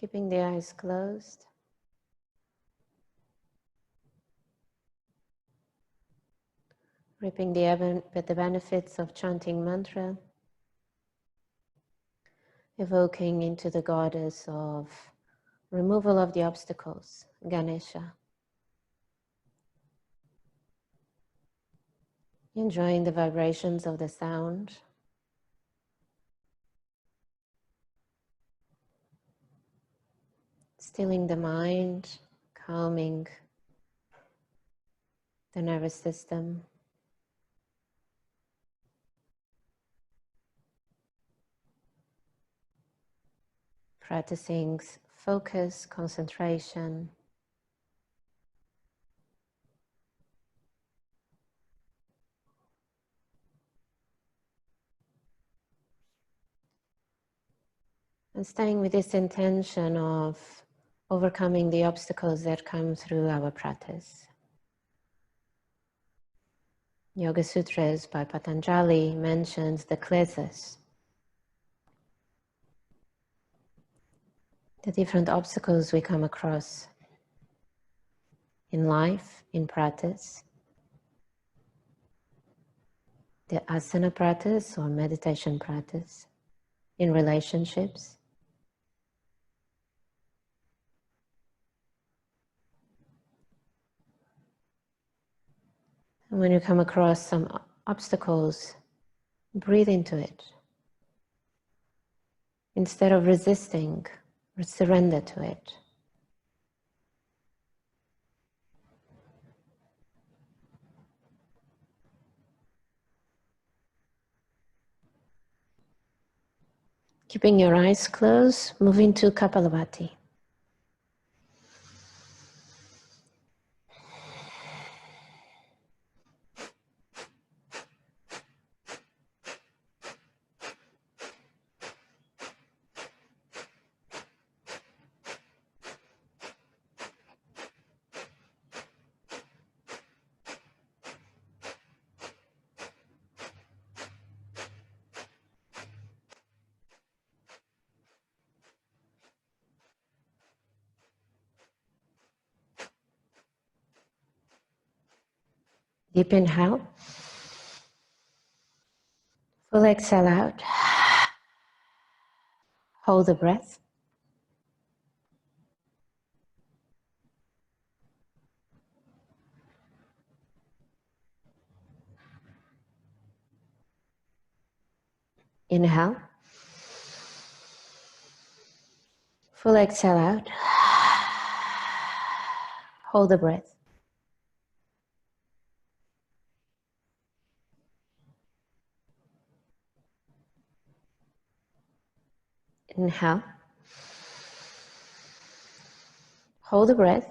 Keeping the eyes closed. Reaping the benefits of chanting mantra. Evoking into the goddess of removal of the obstacles, Ganesha. Enjoying the vibrations of the sound. Stilling the mind, calming the nervous system. Practicing focus, concentration. And staying with this intention of overcoming the obstacles that come through our practice. Yoga Sutras by Patanjali mentions the kleshas, the different obstacles we come across in life, in practice, the asana practice or meditation practice, in relationships. And when you come across some obstacles, breathe into it. Instead of resisting, surrender to it. Keeping your eyes closed, move into Kapalabhati. Deep inhale. Full exhale out. Hold the breath. Inhale. Full exhale out. Hold the breath. Inhale. Hold the breath.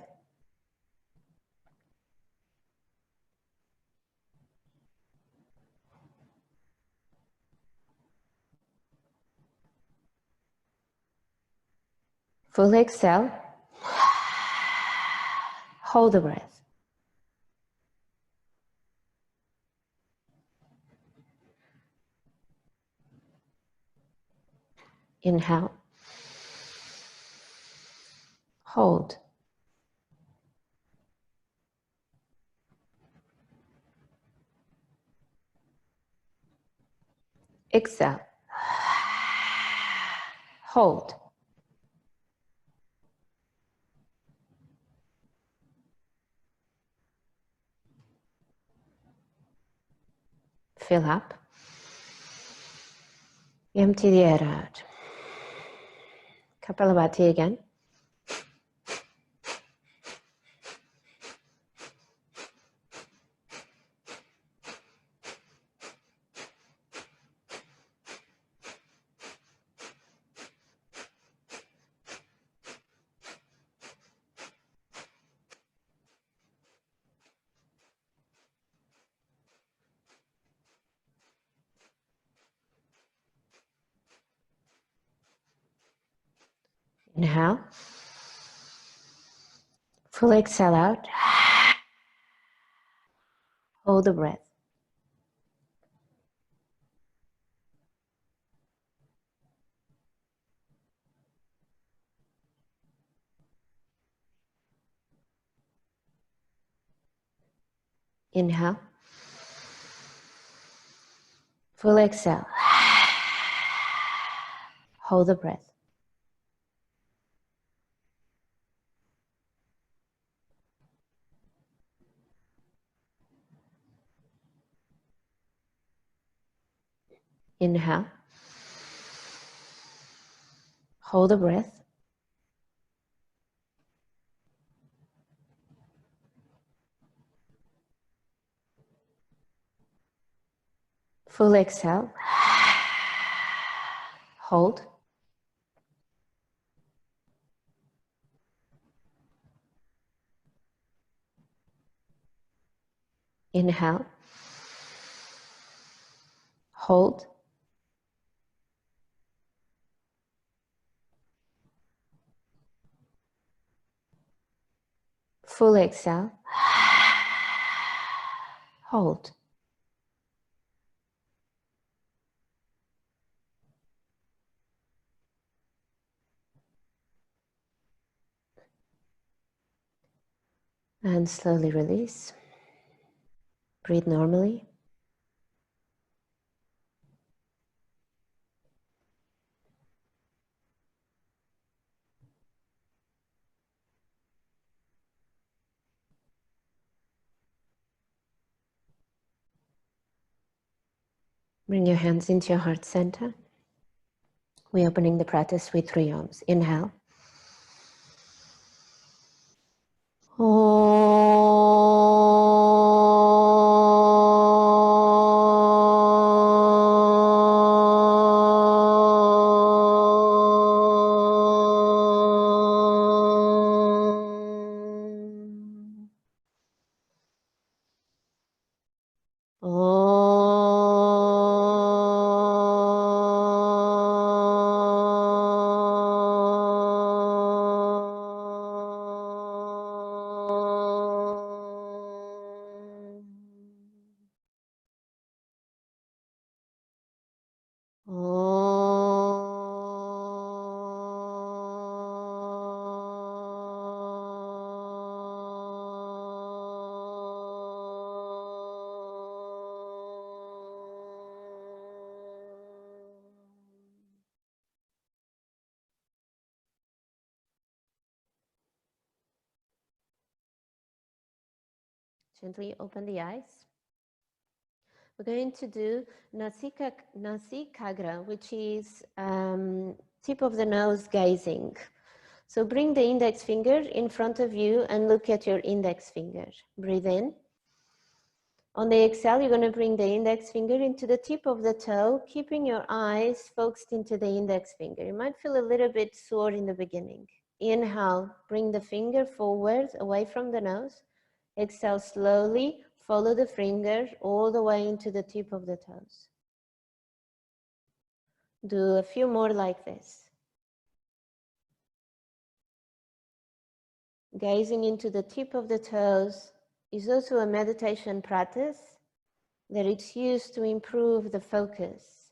Full exhale. Hold the breath. Inhale. Hold. Exhale. Hold. Fill up. Empty the air out. Kapalabhati again. Inhale. Full exhale out. Hold the breath. Inhale. Full exhale. Hold the breath. Inhale. Hold the breath. Full exhale. Hold. Inhale. Hold. Full exhale. Hold. And slowly release. Breathe normally. Bring your hands into your heart center. We're opening the practice with 3 Oms. Inhale. Gently open the eyes. We're going to do Nasikagra, which is tip of the nose gazing. So bring the index finger in front of you and look at your index finger. Breathe in. On the exhale, you're going to bring the index finger into the tip of the toe, keeping your eyes focused into the index finger. You might feel a little bit sore in the beginning. Inhale, bring the finger forward, away from the nose. Exhale slowly, follow the finger all the way into the tip of the toes. Do a few more like this. Gazing into the tip of the toes is also a meditation practice that it's used to improve the focus,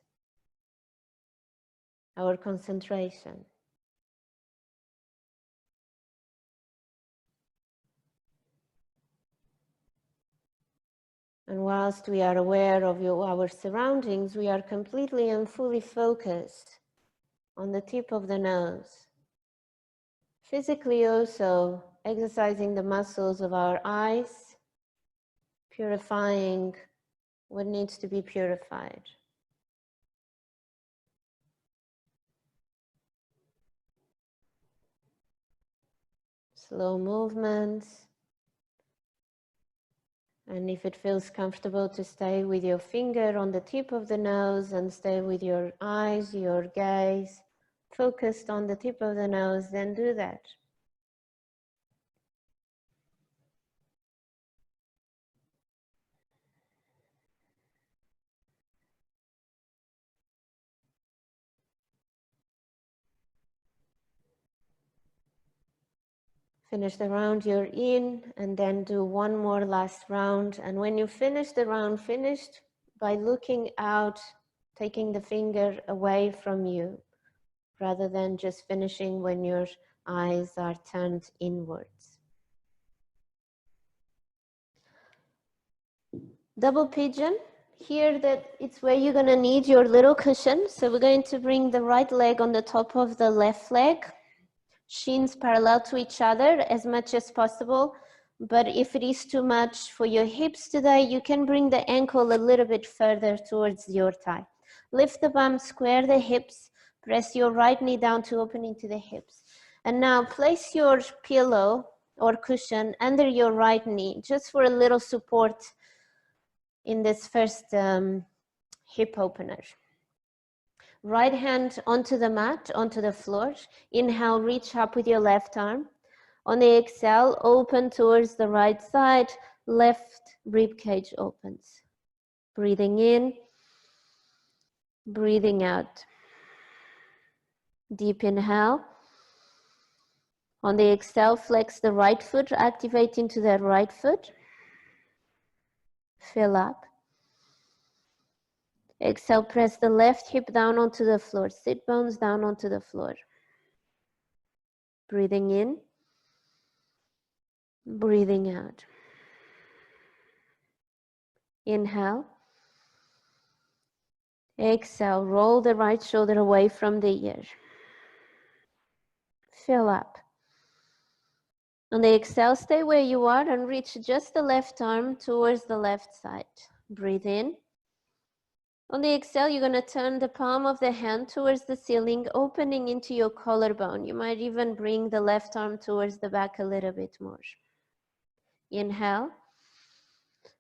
our concentration. And whilst we are aware of our surroundings, we are completely and fully focused on the tip of the nose. Physically also exercising the muscles of our eyes, purifying what needs to be purified. Slow movements. And if it feels comfortable to stay with your finger on the tip of the nose and stay with your eyes, your gaze focused on the tip of the nose, then do that. Finish the round you're in and then do one more last round. And when you finish the round, finished by looking out, taking the finger away from you, rather than just finishing when your eyes are turned inwards. Double pigeon. Here that it's where you're going to need your little cushion. So we're going to bring the right leg on the top of the left leg. Shins parallel to each other as much as possible. But if it is too much for your hips today, you can bring the ankle a little bit further towards your thigh. Lift the bum, square the hips, press your right knee down to open into the hips. And now place your pillow or cushion under your right knee, just for a little support in this first hip opener. Right hand onto the mat, onto the floor. Inhale, reach up with your left arm. On the exhale, open towards the right side, left rib cage opens. Breathing in, breathing out. Deep inhale. On the exhale, flex the right foot, activate into that right foot. Fill up. Exhale, press the left hip down onto the floor. Sit bones down onto the floor. Breathing in, breathing out. Inhale. Exhale, roll the right shoulder away from the ear. Fill up. On the exhale, stay where you are and reach just the left arm towards the left side. Breathe in. On the exhale, you're going to turn the palm of the hand towards the ceiling, opening into your collarbone. You might even bring the left arm towards the back a little bit more. Inhale.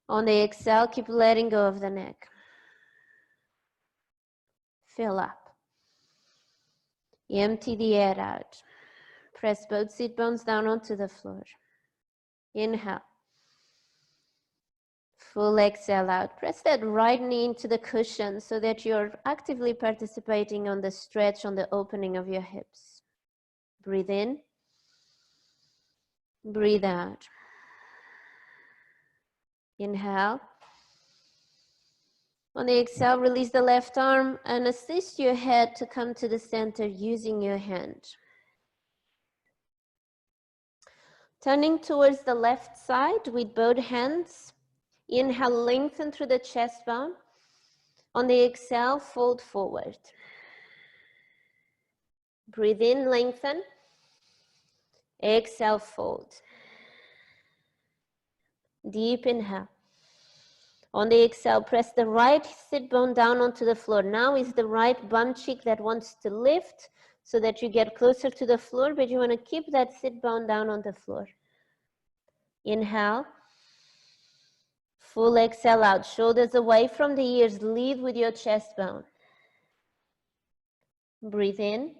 On the exhale, keep letting go of the neck. Fill up. Empty the air out. Press both sit bones down onto the floor. Inhale. Full exhale out. Press that right knee into the cushion so that you're actively participating on the stretch, on the opening of your hips. Breathe in. Breathe out. Inhale. On the exhale, release the left arm and assist your head to come to the center using your hand. Turning towards the left side with both hands. Inhale, lengthen through the chest bone. On the exhale, fold forward. Breathe in, lengthen. Exhale, fold. Deep inhale. On the exhale, press the right sit bone down onto the floor. Now is the right bum cheek that wants to lift so that you get closer to the floor, but you want to keep that sit bone down on the floor. Inhale. Full exhale out. Shoulders away from the ears. Lead with your chest bone. Breathe in.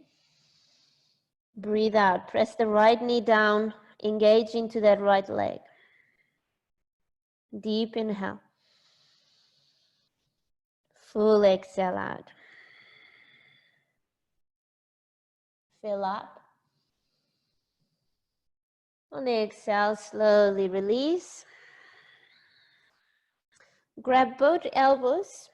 Breathe out. Press the right knee down. Engage into that right leg. Deep inhale. Full exhale out. Fill up. On the exhale, slowly release. Grab both elbows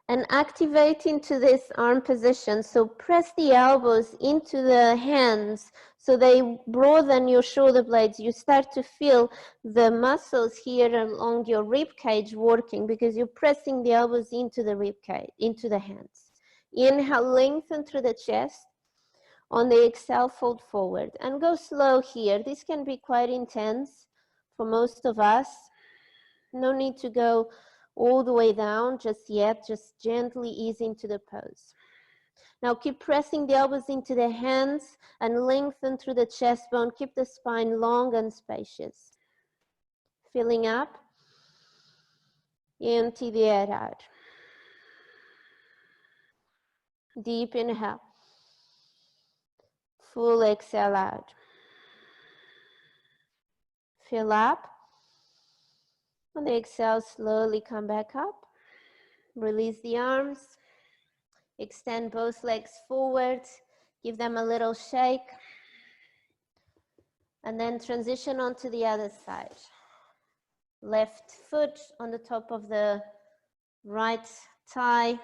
and activate into this arm position. So press the elbows into the hands so they broaden your shoulder blades. You start to feel the muscles here along your rib cage working because you're pressing the elbows into the rib cage, into the hands. Inhale, lengthen through the chest. On the exhale, fold forward and go slow here. This can be quite intense for most of us. No need to go all the way down just yet. Just gently ease into the pose. Now keep pressing the elbows into the hands and lengthen through the chest bone. Keep the spine long and spacious. Filling up. Empty the air out. Deep inhale. Full exhale out. Fill up. On the exhale, slowly come back up. Release the arms. Extend both legs forward. Give them a little shake. And then transition onto the other side. Left foot on the top of the right thigh.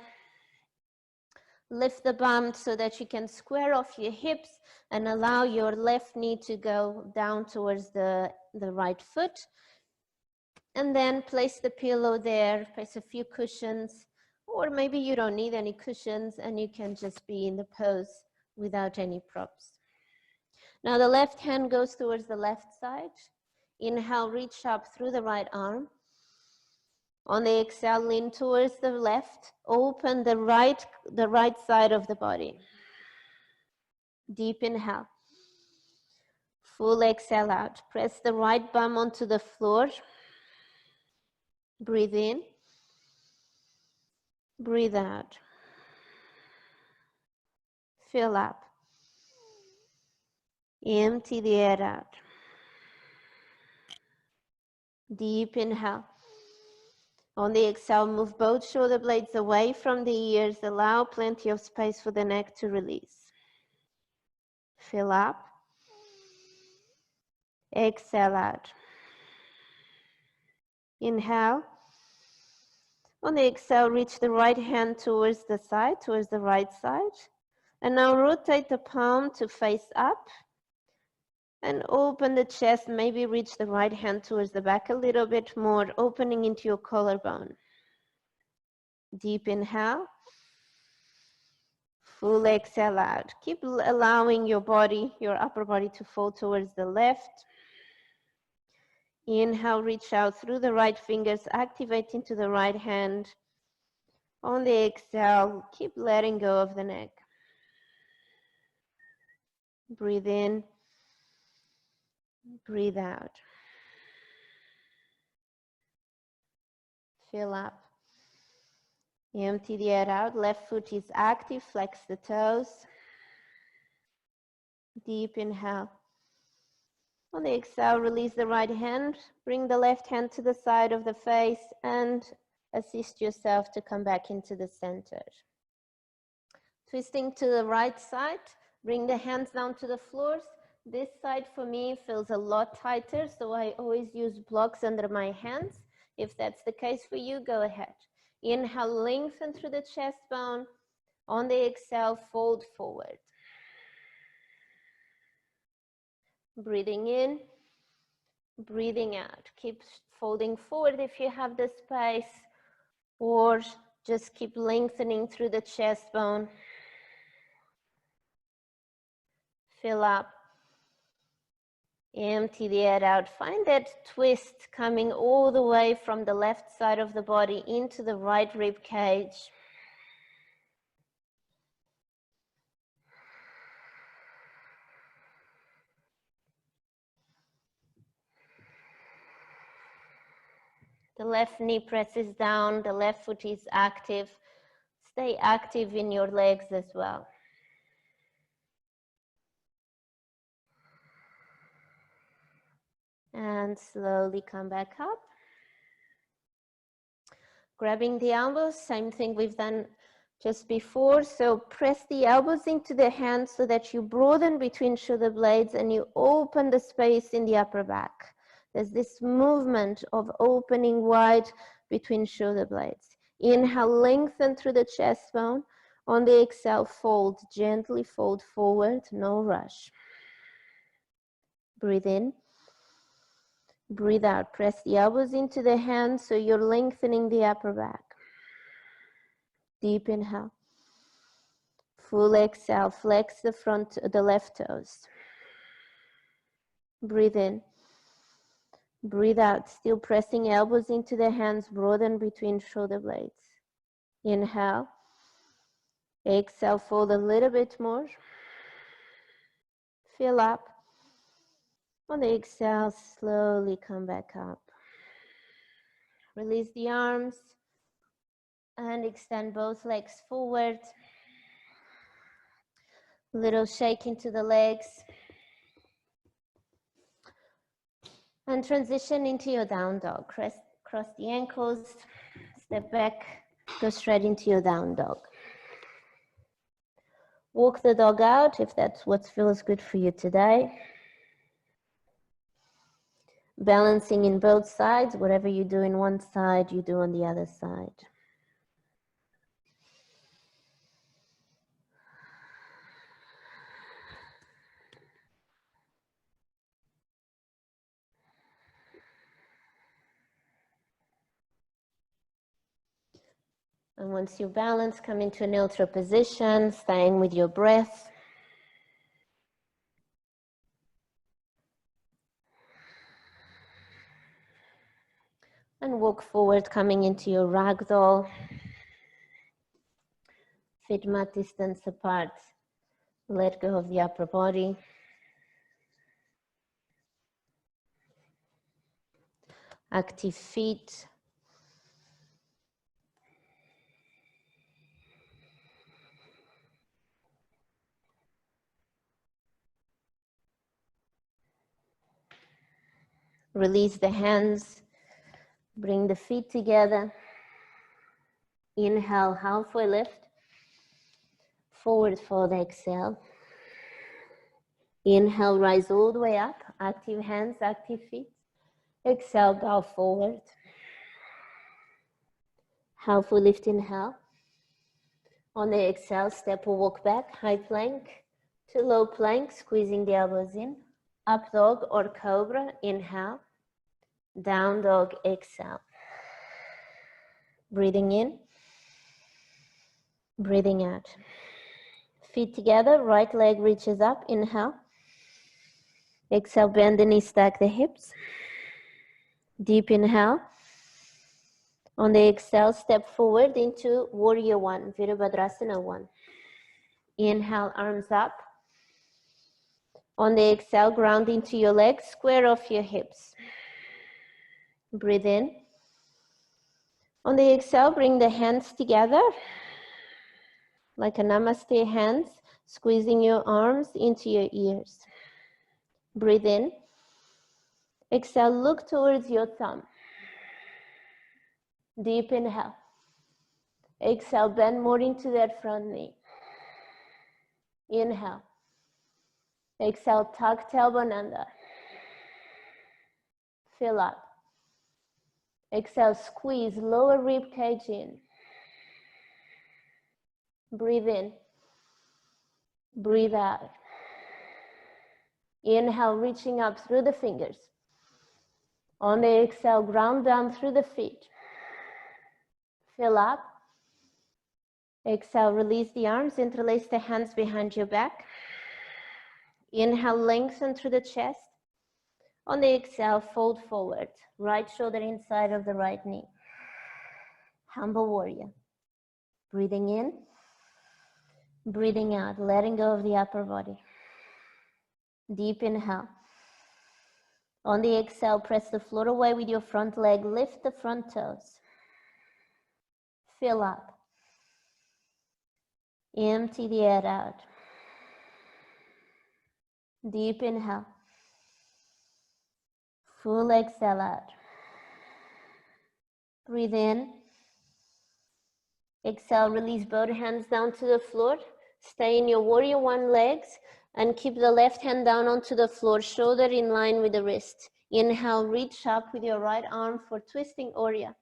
Lift the bum so that you can square off your hips and allow your left knee to go down towards the right foot. And then place the pillow there, place a few cushions, or maybe you don't need any cushions and you can just be in the pose without any props. Now the left hand goes towards the left side. Inhale, reach up through the right arm. On the exhale, lean towards the left. Open the right side of the body. Deep inhale. Full exhale out. Press the right bum onto the floor. Breathe in. Breathe out. Fill up. Empty the air out. Deep inhale. On the exhale, move both shoulder blades away from the ears. Allow plenty of space for the neck to release. Fill up. Exhale out. Inhale. On the exhale, reach the right hand towards the side, towards the right side. And now rotate the palm to face up. And open the chest, maybe reach the right hand towards the back a little bit more, opening into your collarbone. Deep inhale. Full exhale out. Keep allowing your body, your upper body to fall towards the left. Inhale, reach out through the right fingers, activate into the right hand. On the exhale, keep letting go of the neck. Breathe in. Breathe out. Fill up. Empty the air out. Left foot is active. Flex the toes. Deep inhale. On the exhale, release the right hand. Bring the left hand to the side of the face and assist yourself to come back into the center. Twisting to the right side. Bring the hands down to the floors. This side for me feels a lot tighter, so I always use blocks under my hands. If that's the case for you, go ahead. Inhale, lengthen through the chest bone. On the exhale, fold forward. Breathing in, breathing out. Keep folding forward if you have the space, or just keep lengthening through the chest bone. Fill up. Empty the air out. Find that twist coming all the way from the left side of the body into the right rib cage. The left knee presses down, the left foot is active. Stay active in your legs as well. And slowly come back up. Grabbing the elbows, same thing we've done just before. So press the elbows into the hands so that you broaden between shoulder blades and you open the space in the upper back. There's this movement of opening wide between shoulder blades. Inhale, lengthen through the chest bone. On the exhale, fold, gently fold forward, no rush. Breathe in. Breathe out. Press the elbows into the hands so you're lengthening the upper back. Deep inhale. Full exhale. Flex the left toes. Breathe in. Breathe out. Still pressing elbows into the hands, broaden between shoulder blades. Inhale. Exhale. Fold a little bit more. Fill up. On the exhale, slowly come back up. Release the arms and extend both legs forward. Little shake into the legs. And transition into your down dog. Cross the ankles, step back, go straight into your down dog. Walk the dog out if that's what feels good for you today. Balancing in both sides, whatever you do in one side, you do on the other side. And once you balance, come into a neutral position, staying with your breath. And walk forward, coming into your ragdoll. Feet mat distance apart. Let go of the upper body. Active feet. Release the hands. Bring the feet together. Inhale, halfway lift. Forward fold, exhale. Inhale, rise all the way up. Active hands, active feet. Exhale, bow forward. Halfway lift, inhale. On the exhale, step or walk back. High plank to low plank, squeezing the elbows in. Up dog or cobra, inhale. Down dog, exhale. Breathing in. Breathing out. Feet together, right leg reaches up, inhale. Exhale, bend the knees, stack the hips. Deep inhale. On the exhale, step forward into warrior one, Virabhadrasana one. Inhale, arms up. On the exhale, ground into your legs, square off your hips. Breathe in. On the exhale, bring the hands together, like a namaste hands, squeezing your arms into your ears. Breathe in. Exhale, look towards your thumb. Deep inhale. Exhale, bend more into that front knee. Inhale. Exhale, tuck tailbone under. Fill up. Exhale, squeeze lower rib cage in. Breathe in. Breathe out. Inhale, reaching up through the fingers. On the exhale, ground down through the feet. Fill up. Exhale, release the arms, interlace the hands behind your back. Inhale, lengthen through the chest. On the exhale, fold forward. Right shoulder inside of the right knee. Humble warrior. Breathing in. Breathing out, letting go of the upper body. Deep inhale. On the exhale, press the floor away with your front leg. Lift the front toes. Fill up. Empty the air out. Deep inhale. Full exhale out. Breathe in. Exhale, release both hands down to the floor. Stay in your warrior one legs and keep the left hand down onto the floor, shoulder in line with the wrist. Inhale, reach up with your right arm for twisting Oriya.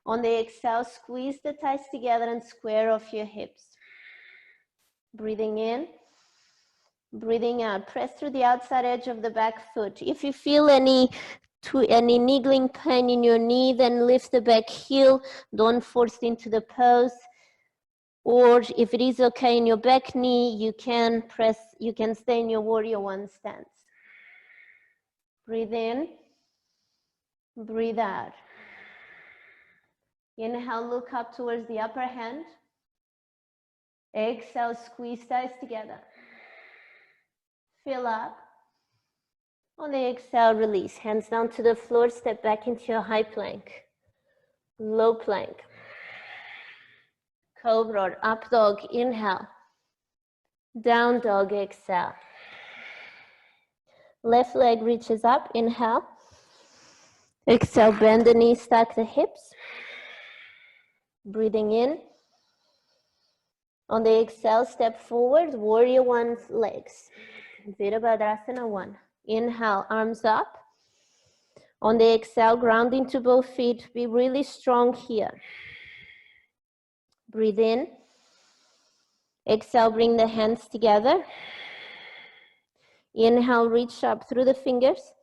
On the exhale, squeeze the thighs together and square off your hips. Breathing in, breathing out. Press through the outside edge of the back foot. If you feel any niggling pain in your knee, then lift the back heel. Don't force into the pose. Or if it is okay in your back knee, you can stay in your warrior one stance. Breathe in, breathe out. Inhale, look up towards the upper hand. Exhale, squeeze thighs together. Fill up. On the exhale, release. Hands down to the floor, step back into your high plank. Low plank. Cobra or up dog, inhale. Down dog, exhale. Left leg reaches up, inhale. Exhale, bend the knees, stack the hips. Breathing in. On the exhale, step forward, warrior one legs. Virabhadrasana one. Inhale, arms up. On the exhale, ground into both feet. Be really strong here. Breathe in. Exhale, bring the hands together. Inhale, reach up through the fingers.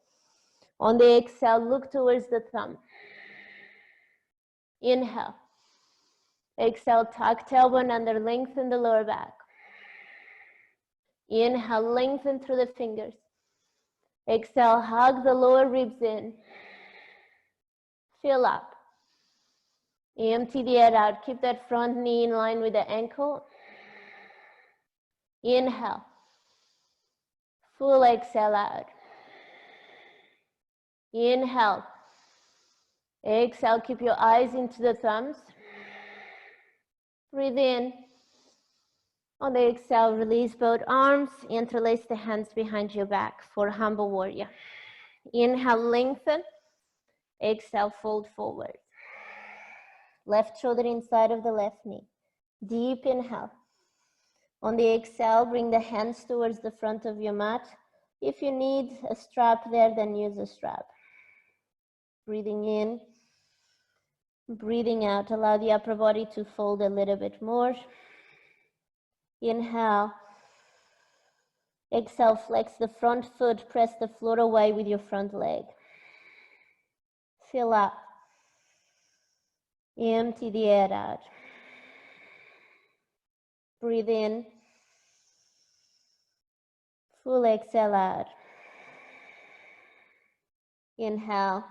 On the exhale, look towards the thumb. Inhale. Exhale, tuck tailbone under, lengthen the lower back. Inhale, lengthen through the fingers. Exhale, hug the lower ribs in. Fill up. Empty the head out. Keep that front knee in line with the ankle. Inhale. Full exhale out. Inhale. Exhale, keep your eyes into the thumbs. Breathe in. On the exhale, release both arms. Interlace the hands behind your back for humble warrior. Inhale, lengthen. Exhale, fold forward. Left shoulder inside of the left knee. Deep inhale. On the exhale, bring the hands towards the front of your mat. If you need a strap there, then use a strap. Breathing in, breathing out. Allow the upper body to fold a little bit more. Inhale. Exhale, flex the front foot, press the floor away with your front leg. Fill up. Empty the air out. Breathe in. Full exhale out. Inhale.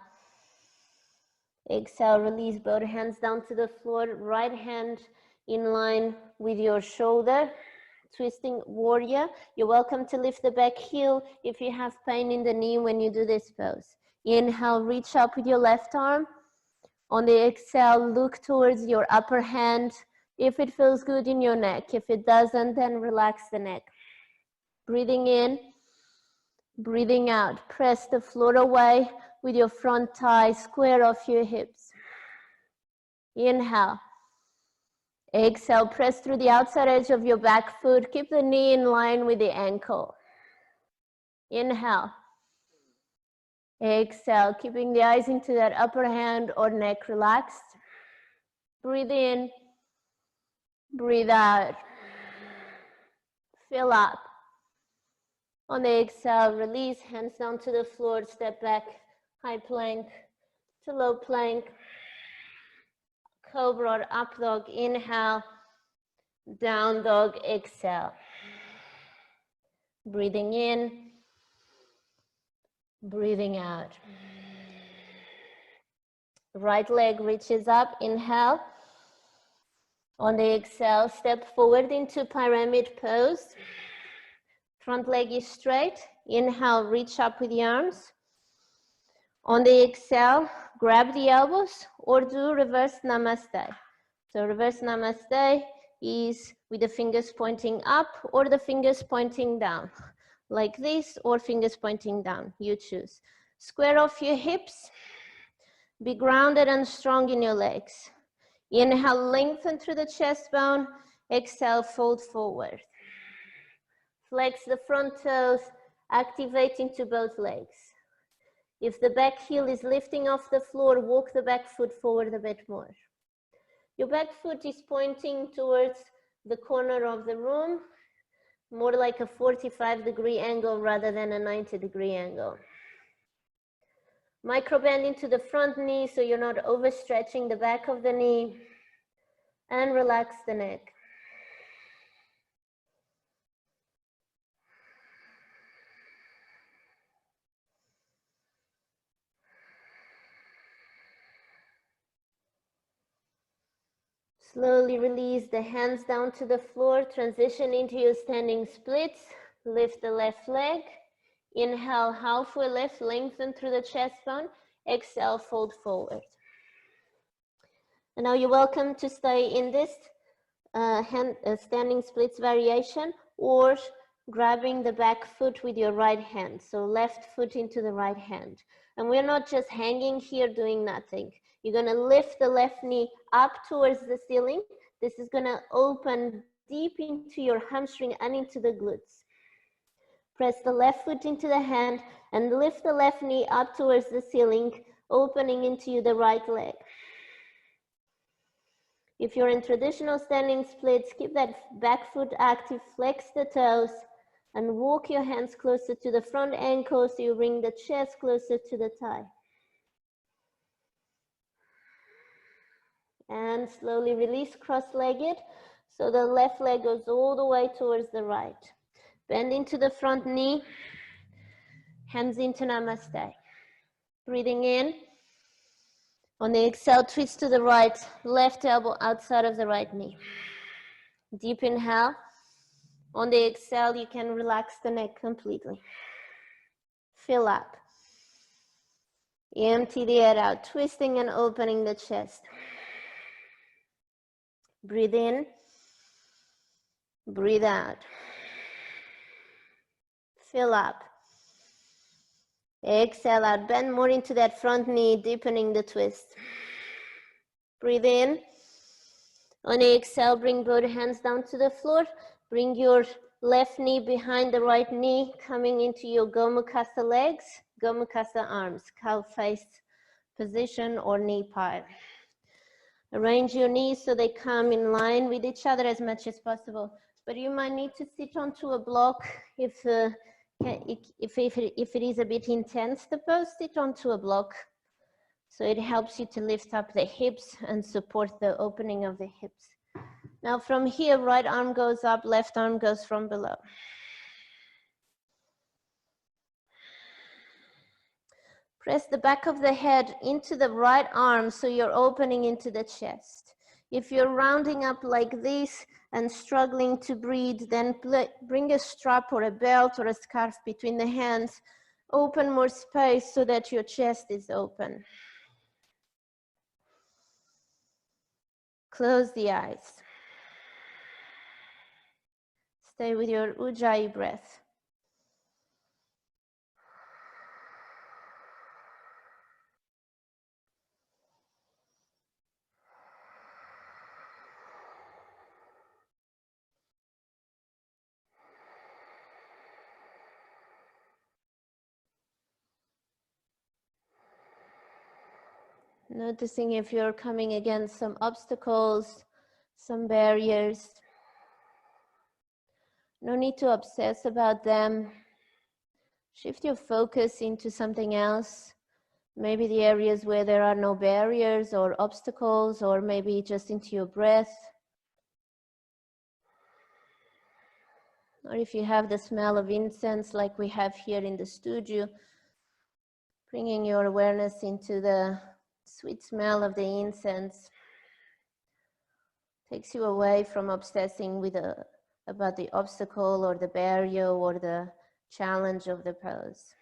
Exhale, release both hands down to the floor. Right hand in line with your shoulder. Twisting warrior. You're welcome to lift the back heel if you have pain in the knee when you do this pose. Inhale, reach up with your left arm. On the exhale, look towards your upper hand. If it feels good in your neck. If it doesn't, then relax the neck. Breathing in, breathing out. Press the floor away with your front thigh. Square off your hips. Inhale. Exhale, press through the outside edge of your back foot. Keep the knee in line with the ankle. Inhale. Exhale, keeping the eyes into that upper hand or neck relaxed. Breathe in, breathe out. Fill up. On the exhale, release, hands down to the floor, step back, high plank to low plank. Cobra or up dog, inhale. Down dog, exhale. Breathing in, breathing out. Right leg reaches up, inhale. On the exhale, step forward into pyramid pose. Front leg is straight. Inhale, reach up with the arms. On the exhale, grab the elbows or do reverse namaste. So reverse namaste is with the fingers pointing up or the fingers pointing down. Like this or fingers pointing down, you choose. Square off your hips. Be grounded and strong in your legs. Inhale, lengthen through the chest bone. Exhale, fold forward. Flex the front toes, activating to both legs. If the back heel is lifting off the floor, walk the back foot forward a bit more. Your back foot is pointing towards the corner of the room, more like a 45-degree angle rather than a 90-degree angle. Micro bend into the front knee so you're not overstretching the back of the knee, and relax the neck. Slowly release the hands down to the floor, transition into your standing splits, lift the left leg, inhale, halfway lift, lengthen through the chest bone, exhale, fold forward. And now you're welcome to stay in this standing splits variation or grabbing the back foot with your right hand. So left foot into the right hand. And we're not just hanging here doing nothing. You're gonna lift the left knee up towards the ceiling. This is gonna open deep into your hamstring and into the glutes. Press the left foot into the hand and lift the left knee up towards the ceiling, opening into the right leg. If you're in traditional standing splits, keep that back foot active, flex the toes, and walk your hands closer to the front ankle so you bring the chest closer to the thigh. And slowly release, cross-legged. So the left leg goes all the way towards the right. Bend into the front knee, hands into Namaste. Breathing in. On the exhale, twist to the right, left elbow outside of the right knee. Deep inhale. On the exhale, you can relax the neck completely. Fill up. Empty the air out, twisting and opening the chest. Breathe in. Breathe out. Fill up. Exhale out. Bend more into that front knee, deepening the twist. Breathe in. On the exhale, bring both hands down to the floor. Bring your left knee behind the right knee, coming into your Gomukhasa legs, Gomukhasa arms, cow face position or knee pile. Arrange your knees so they come in line with each other as much as possible. But you might need to sit onto a block if it is a bit intense, the pose, sit onto a block. So it helps you to lift up the hips and support the opening of the hips. Now from here, right arm goes up, left arm goes from below. Press the back of the head into the right arm so you're opening into the chest. If you're rounding up like this and struggling to breathe, then bring a strap or a belt or a scarf between the hands. Open more space so that your chest is open. Close the eyes. Stay with your Ujjayi breath. Noticing if you're coming against some obstacles, some barriers. No need to obsess about them. Shift your focus into something else. Maybe the areas where there are no barriers or obstacles, or maybe just into your breath. Or if you have the smell of incense like we have here in the studio, bringing your awareness into the sweet smell of the incense takes you away from obsessing about the obstacle or the barrier or the challenge of the pose.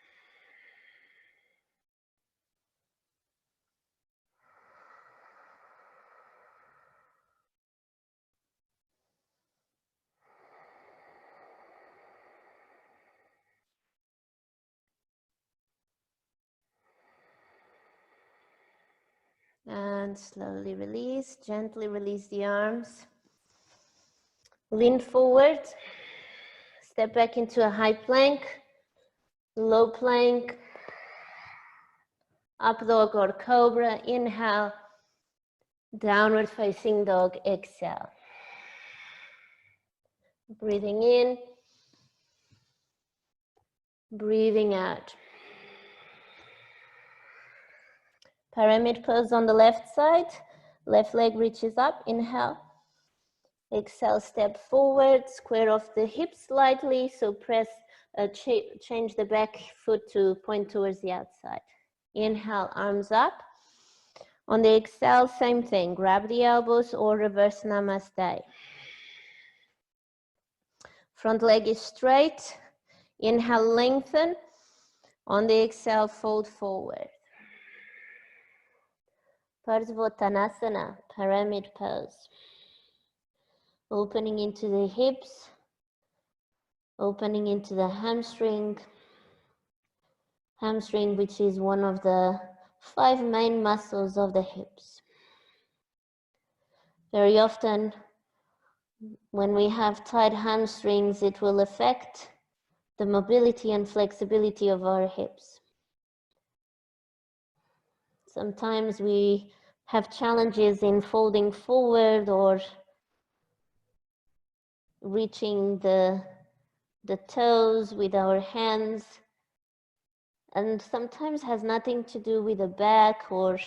And slowly release, gently release the arms. Lean forward, step back into a high plank, low plank, up dog or cobra, inhale, downward facing dog, exhale. Breathing in, breathing out. Pyramid pose on the left side, left leg reaches up, inhale. Exhale, step forward, square off the hips slightly, so press, change the back foot to point towards the outside. Inhale, arms up. On the exhale, same thing, grab the elbows or reverse Namaste. Front leg is straight. Inhale, lengthen. On the exhale, fold forward. Parsvottanasana, pyramid pose. Opening into the hips, opening into the hamstring. Hamstring, which is one of the 5 main muscles of the hips. Very often, when we have tight hamstrings, it will affect the mobility and flexibility of our hips. Sometimes we have challenges in folding forward or reaching the toes with our hands, and sometimes has nothing to do with the back or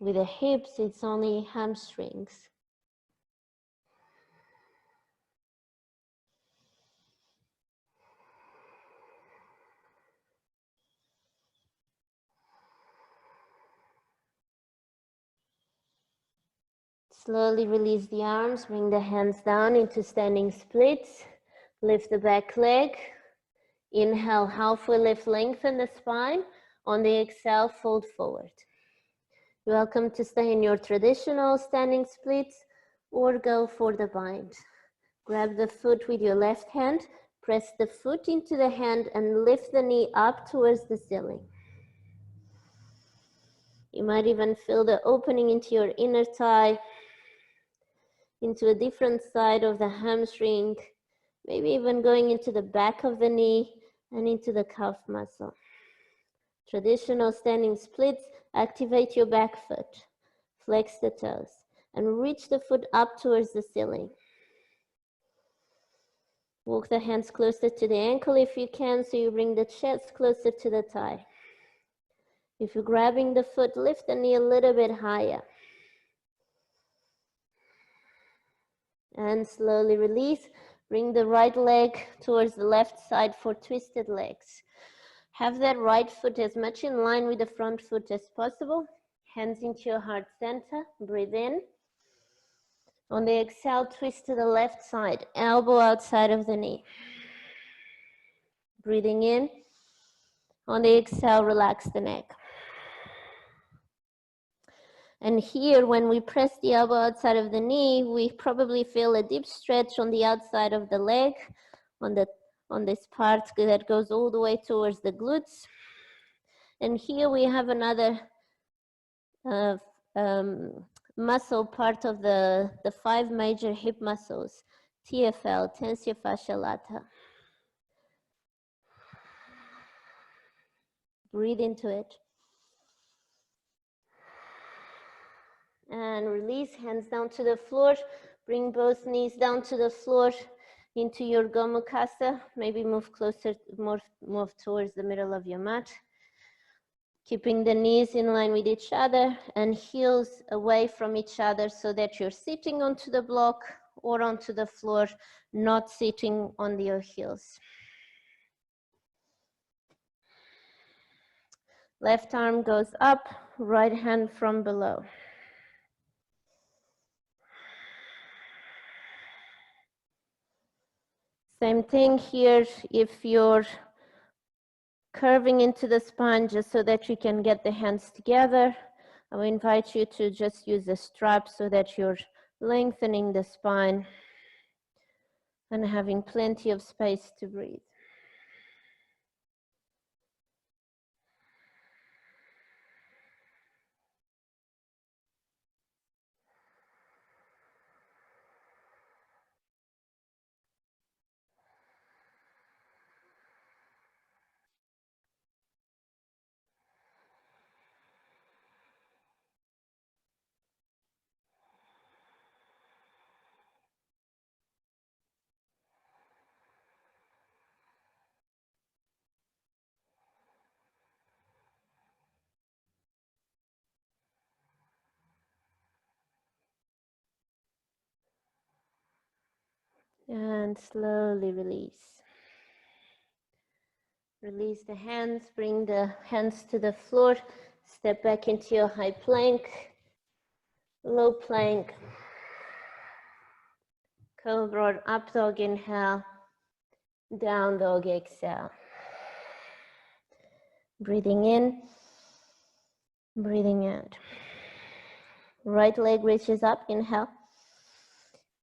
With the hips, it's only hamstrings. Slowly release the arms, bring the hands down into standing splits. Lift the back leg. Inhale, halfway lift, lengthen the spine. On the exhale, fold forward. You're welcome to stay in your traditional standing splits or go for the bind. Grab the foot with your left hand, press the foot into the hand and lift the knee up towards the ceiling. You might even feel the opening into your inner thigh, into a different side of the hamstring, maybe even going into the back of the knee and into the calf muscle. Traditional standing splits, activate your back foot, flex the toes, and reach the foot up towards the ceiling. Walk the hands closer to the ankle if you can, so you bring the chest closer to the thigh. If you're grabbing the foot, lift the knee a little bit higher. And slowly release. Bring the right leg towards the left side for twisted legs. Have that right foot as much in line with the front foot as possible. Hands into your heart center. Breathe in. On the exhale, twist to the left side. Elbow outside of the knee. Breathing in. On the exhale, relax the neck. And here, when we press the elbow outside of the knee, we probably feel a deep stretch on the outside of the leg, on this part that goes all the way towards the glutes. And here we have another muscle, part of the 5 major hip muscles, TFL, tensor fascia lata. Breathe into it. And release, hands down to the floor. Bring both knees down to the floor into your Gomukhasa. Maybe move closer, move towards the middle of your mat. Keeping the knees in line with each other and heels away from each other so that you're sitting onto the block or onto the floor, not sitting on your heels. Left arm goes up, right hand from below. Same thing here, if you're curving into the spine just so that you can get the hands together, I will invite you to just use a strap so that you're lengthening the spine and having plenty of space to breathe. And slowly release. Release the hands, bring the hands to the floor, step back into your high plank, low plank, cobra, up dog inhale, down dog exhale. Breathing in, breathing out. Right leg reaches up, inhale.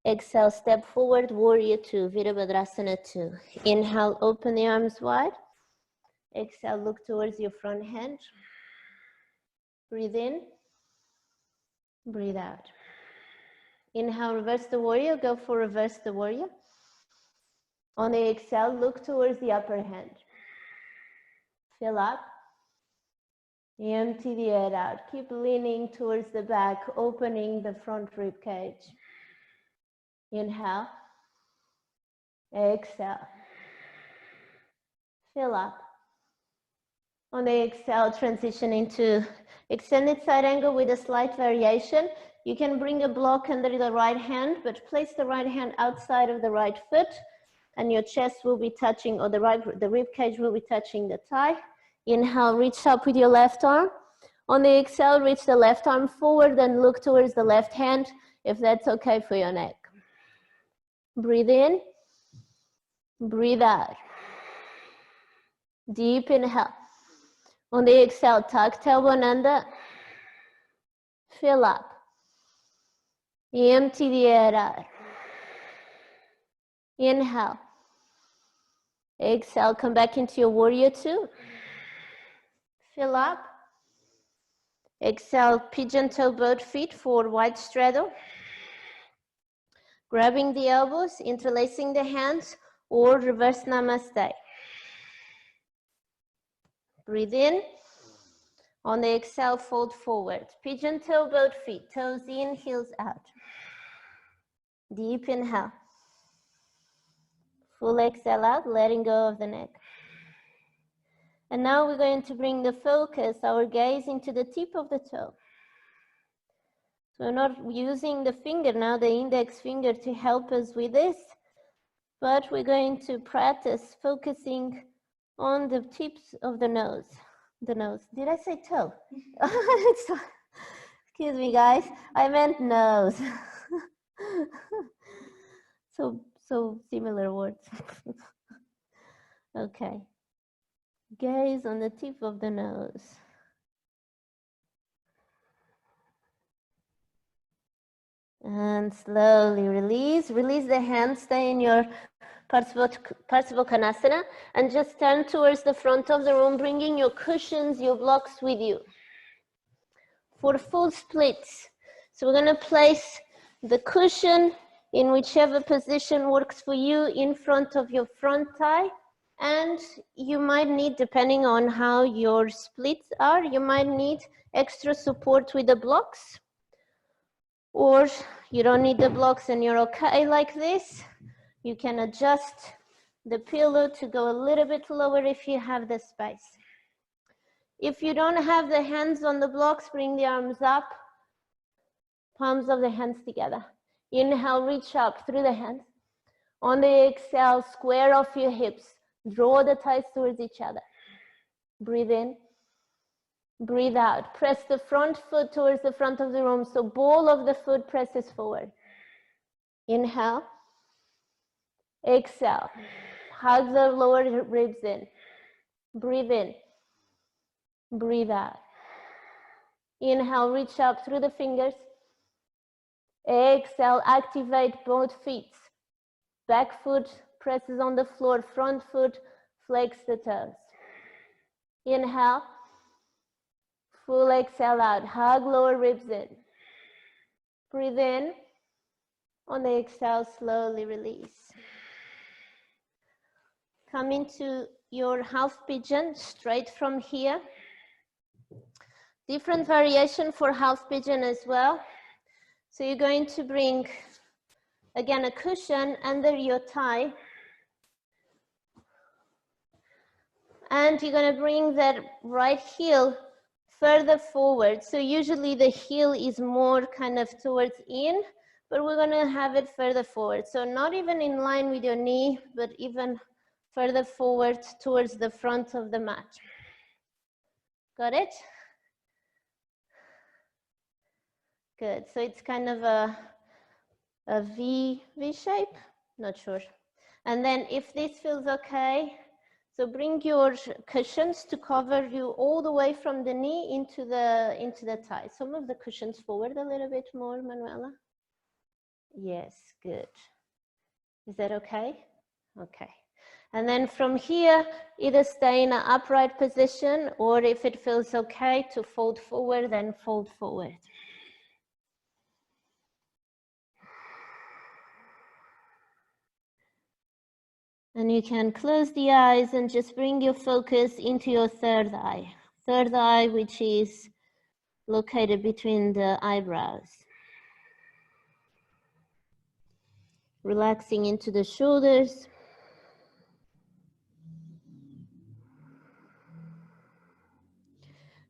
Exhale, step forward, warrior 2, Virabhadrasana 2. Inhale, open the arms wide. Exhale, look towards your front hand. Breathe in, breathe out. Inhale, reverse the warrior, go for reverse the warrior. On the exhale, look towards the upper hand. Fill up. Empty the air out. Keep leaning towards the back, opening the front rib cage. Inhale. Exhale. Fill up. On the exhale, transition into extended side angle with a slight variation. You can bring a block under the right hand, but place the right hand outside of the right foot, and your chest will be touching, or the rib cage will be touching the thigh. Inhale, reach up with your left arm. On the exhale, reach the left arm forward and look towards the left hand, if that's okay for your neck. Breathe in, breathe out. Deep inhale. On the exhale, tuck tailbone under. Fill up. Empty the air out. Inhale. Exhale, come back into your warrior two. Fill up. Exhale, pigeon toe both feet, forward wide straddle. Grabbing the elbows, interlacing the hands, or reverse namaste. Breathe in. On the exhale, fold forward. Pigeon toe both feet, toes in, heels out. Deep inhale. Full exhale out, letting go of the neck. And now we're going to bring the focus, our gaze, into the tip of the toe. So we're not using the finger now, the index finger, to help us with this, but we're going to practice focusing on the tips of the nose. The nose. Did I say toe? Excuse me, guys. I meant nose. So similar words. Okay. Gaze on the tip of the nose. And slowly release. Release the hands, stay in your Parsvakonasana, and just turn towards the front of the room, bringing your cushions, your blocks with you. For full splits, so we're going to place the cushion in whichever position works for you in front of your front thigh, and you might need, depending on how your splits are, you might need extra support with the blocks, or you don't need the blocks and you're okay like this. You can adjust the pillow to go a little bit lower if you have the space. If you don't have the hands on the blocks, bring the arms up, palms of the hands together. Inhale, reach up through the hands. On the exhale, square off your hips. Draw the thighs towards each other. Breathe in, breathe out. Press the front foot towards the front of the room, so ball of the foot presses forward. Inhale, exhale. Hug the lower ribs in. Breathe in, breathe out. Inhale, reach up through the fingers. Exhale, activate both feet. Back foot presses on the floor, front foot flex the toes. Inhale, full exhale out, hug lower ribs in. Breathe in. On the exhale, slowly release. Come into your half pigeon, straight from here. Different variation for half pigeon as well. So you're going to bring, again, a cushion under your thigh. And you're going to bring that right heel further forward. So usually the heel is more kind of towards in, but we're going to have it further forward. So not even in line with your knee, but even further forward towards the front of the mat. Got it? Good. So it's kind of a V shape, not sure. And then if this feels okay, so bring your cushions to cover you all the way from the knee into the thigh. So move the cushions forward a little bit more, Manuela. Yes, good. Is that okay? Okay. And then from here, either stay in an upright position, or if it feels okay to fold forward, then fold forward. And you can close the eyes and just bring your focus into your third eye. Third eye, which is located between the eyebrows. Relaxing into the shoulders.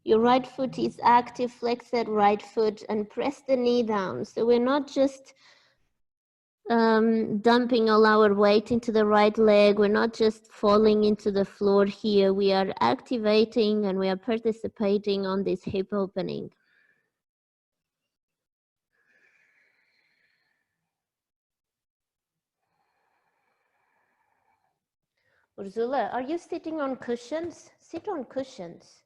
Your right foot is active, flex that right foot and press the knee down. So we're not just dumping all our weight into the right leg. We're not just falling into the floor here. We are activating and we are participating on this hip opening. Ursula, are you sitting on cushions? Sit on cushions.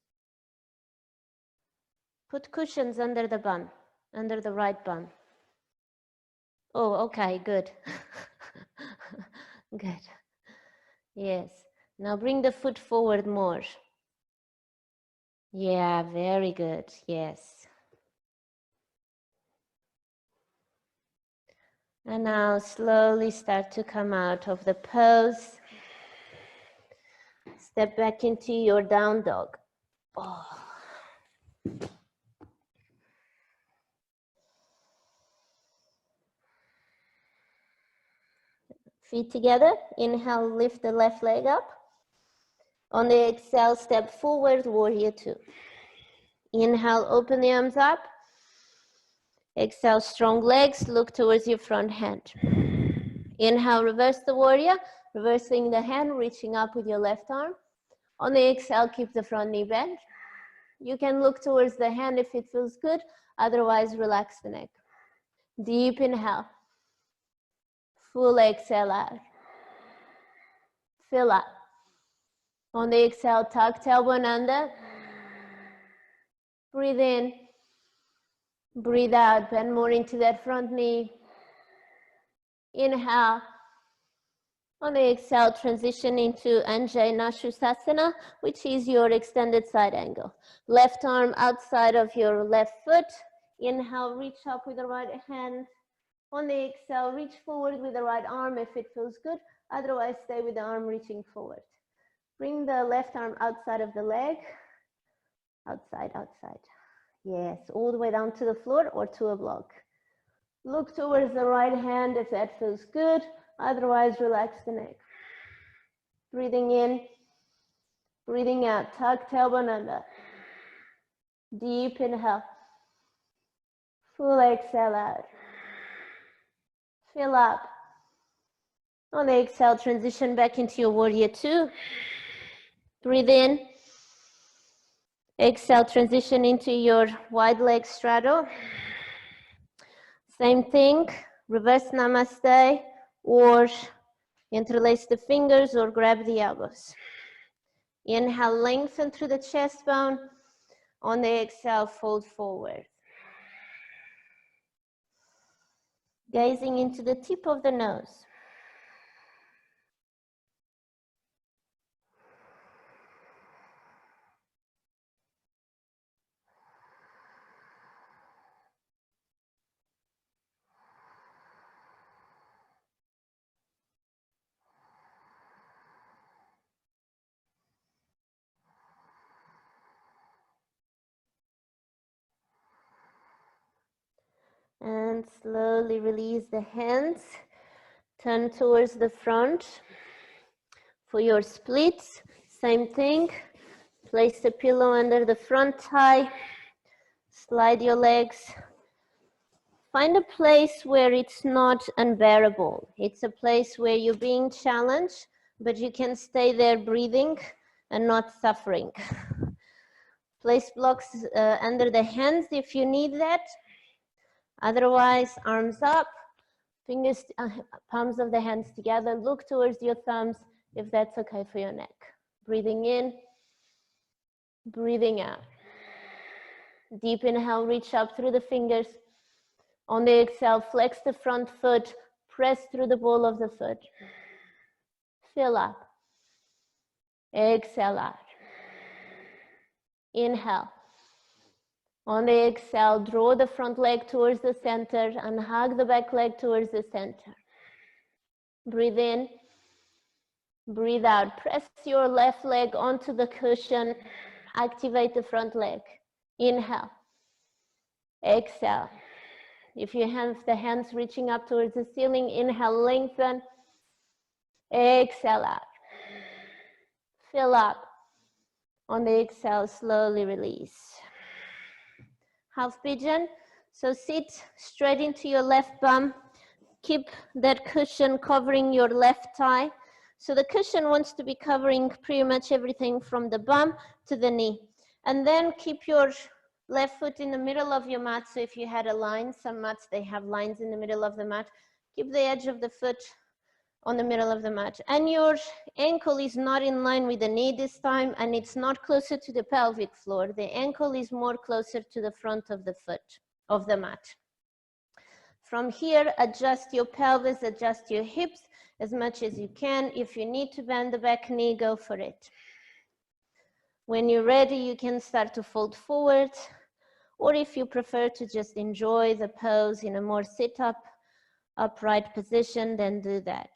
Put cushions under the bun, under the right bun. Oh, okay, good. Good. Yes. Now bring the foot forward more. Yeah, very good. Yes. And now slowly start to come out of the pose. Step back into your down dog. Oh. Feet together. Inhale, lift the left leg up. On the exhale, step forward, warrior two. Inhale, open the arms up. Exhale, strong legs, look towards your front hand. Inhale, reverse the warrior, reversing the hand, reaching up with your left arm. On the exhale, keep the front knee bent. You can look towards the hand if it feels good, otherwise relax the neck. Deep inhale. Full exhale out. Fill up. On the exhale, tuck tailbone under. Breathe in. Breathe out. Bend more into that front knee. Inhale. On the exhale, transition into Anjaneyasana, which is your extended side angle. Left arm outside of your left foot. Inhale, reach up with the right hand. On the exhale, reach forward with the right arm if it feels good. Otherwise, stay with the arm reaching forward. Bring the left arm outside of the leg. Outside, outside. Yes, all the way down to the floor or to a block. Look towards the right hand if that feels good. Otherwise, relax the neck. Breathing in, breathing out. Tuck tailbone under. Deep inhale. Full exhale out. Fill up. On the exhale, transition back into your warrior two. Breathe in. Exhale, transition into your wide leg straddle. Same thing, reverse namaste or interlace the fingers or grab the elbows. Inhale, lengthen through the chest bone. On the exhale, fold forward. Gazing into the tip of the nose. And slowly release the hands. Turn towards the front. For your splits, same thing. Place the pillow under the front thigh. Slide your legs. Find a place where it's not unbearable. It's a place where you're being challenged, but you can stay there breathing and not suffering. Place blocks under the hands if you need that. Otherwise, arms up, fingers, palms of the hands together. Look towards your thumbs if that's okay for your neck. Breathing in, breathing out. Deep inhale, reach up through the fingers. On the exhale, flex the front foot, press through the ball of the foot. Fill up. Exhale out. Inhale. On the exhale, draw the front leg towards the center and hug the back leg towards the center. Breathe in. Breathe out. Press your left leg onto the cushion. Activate the front leg. Inhale. Exhale. If you have the hands reaching up towards the ceiling, inhale, lengthen. Exhale out. Fill up. On the exhale, slowly release. Half pigeon. So sit straight into your left bum. Keep that cushion covering your left thigh. So the cushion wants to be covering pretty much everything from the bum to the knee. And then keep your left foot in the middle of your mat. So if you had a line, some mats, they have lines in the middle of the mat. Keep the edge of the foot on the middle of the mat. And your ankle is not in line with the knee this time, and it's not closer to the pelvic floor. The ankle is more closer to the front of the foot, of the mat. From here, adjust your pelvis, adjust your hips as much as you can. If you need to bend the back knee, go for it. When you're ready, you can start to fold forward, or if you prefer to just enjoy the pose in a more sit-up, upright position, then do that.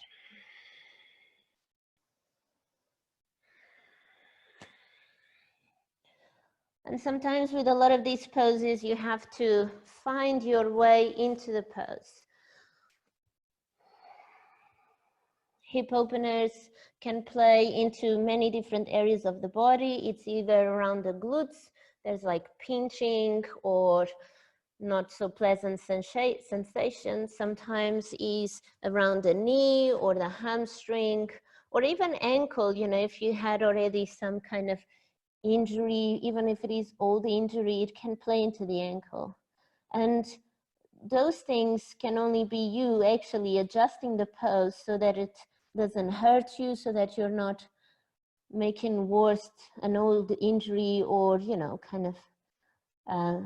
And sometimes with a lot of these poses, you have to find your way into the pose. Hip openers can play into many different areas of the body. It's either around the glutes, there's like pinching or not so pleasant sensation. Sometimes is around the knee or the hamstring or even ankle, you know, if you had already some kind of injury, even if it is old injury, it can play into the ankle. And those things can only be you actually adjusting the pose so that it doesn't hurt you, so that you're not making worse an old injury or, you know, kind of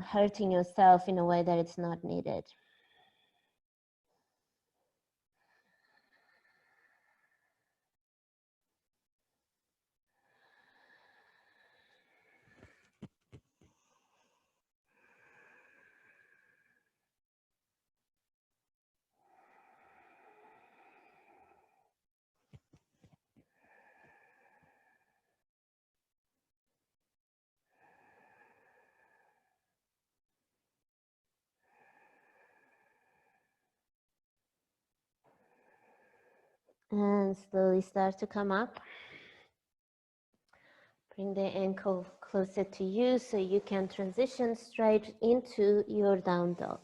hurting yourself in a way that it's not needed. And slowly start to come up. Bring the ankle closer to you so you can transition straight into your down dog.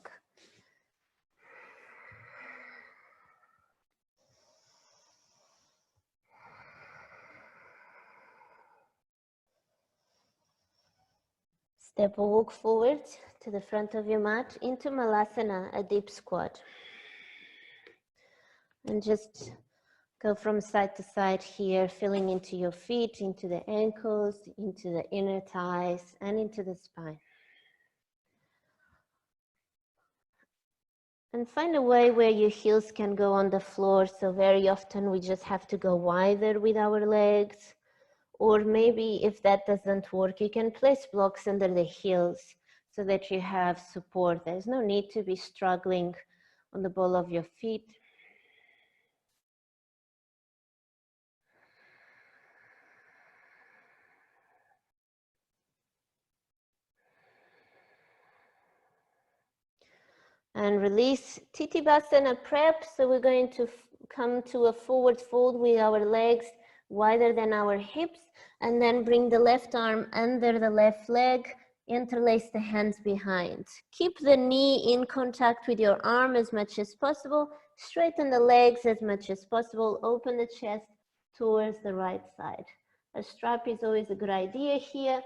Step or walk forward to the front of your mat into Malasana, a deep squat. And just go from side to side here, feeling into your feet, into the ankles, into the inner thighs, and into the spine. And find a way where your heels can go on the floor. So very often we just have to go wider with our legs. Or maybe if that doesn't work, you can place blocks under the heels so that you have support. There's no need to be struggling on the ball of your feet. And release Titibhasana prep. So we're going to come to a forward fold with our legs wider than our hips, and then bring the left arm under the left leg, interlace the hands behind. Keep the knee in contact with your arm as much as possible, straighten the legs as much as possible, open the chest towards the right side. A strap is always a good idea here